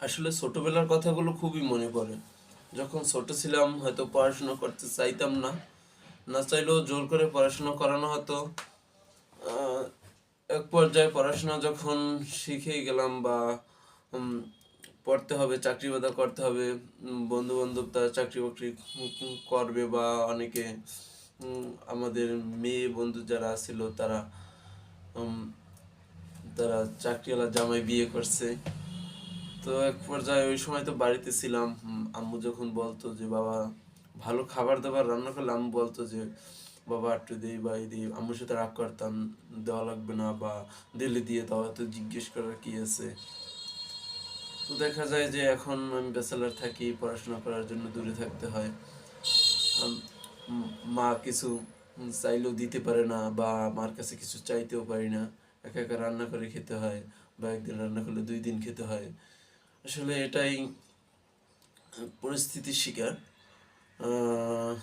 আসলে ছোটবেলার কথাগুলো খুবই মনে পড়ে। যখন ছোট ছিলাম হয়তো পড়াশোনা করতে চাইতাম না, না চাইলেও জোর করে পড়াশোনা করানো হতো। আহ, এক পর্যায়ে পড়াশোনা যখন শিখে গেলাম বা উম, পড়তে হবে, চাকরি বাকরি করতে হবে, বন্ধু বান্ধব তারা চাকরি বাকরি করবে বা অনেকে আমাদের মেয়ে বন্ধু যারা ছিল তারা উম, তারা চাকরিওয়ালা জামাই বিয়ে করছে। তো এক পর্যায়ে ওই সময় তো বাড়িতে ছিলাম, আম্মু যখন বলতো যে বাবা ভালো খাবার দাবার রান্না করলে আম্মু বলতো যে বাবা একটু দিই বা এই দিই, আম্মুর সাথে রাগ করতাম, দেওয়া লাগবে না বা দিলে দিয়ে দাও, তো জিজ্ঞেস করার কি আছে। তো দেখা যায় যে এখন আমি ব্যাচেলার থাকি, পড়াশোনা করার জন্য দূরে থাকতে হয়। আম- মা কিছু চাইলেও দিতে পারে না বা মার কাছে কিছু চাইতেও পারি না, একা একা রান্না করে খেতে হয় বা একদিন রান্না করলে 2 দিন খেতে হয়। আসলে এটাই পরিস্থিতির শিকার। আহ,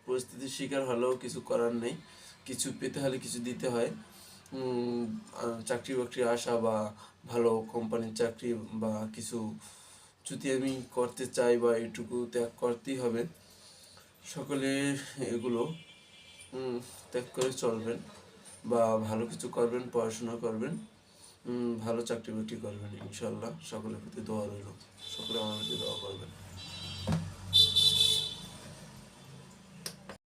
পরিস্থিতির শিকার হলেও কিছু করার নেই, কিছু পেতে হলে কিছু দিতে হয়। উম, চাকরি বাকরি আসা বা ভালো কোম্পানির চাকরি বা কিছু যদি আমি করতে চাই বা এটুকু ত্যাগ করতেই হবে। সকলে এগুলো উম, ত্যাগ করে চলবেন বা ভালো কিছু করবেন, পড়াশোনা করবেন, ভালো চাকরি বাকরি করবেন ইনশাল্লাহ। সকলের প্রতি দোয়া রইল, সকলে আমার প্রতি দোয়া করবেন।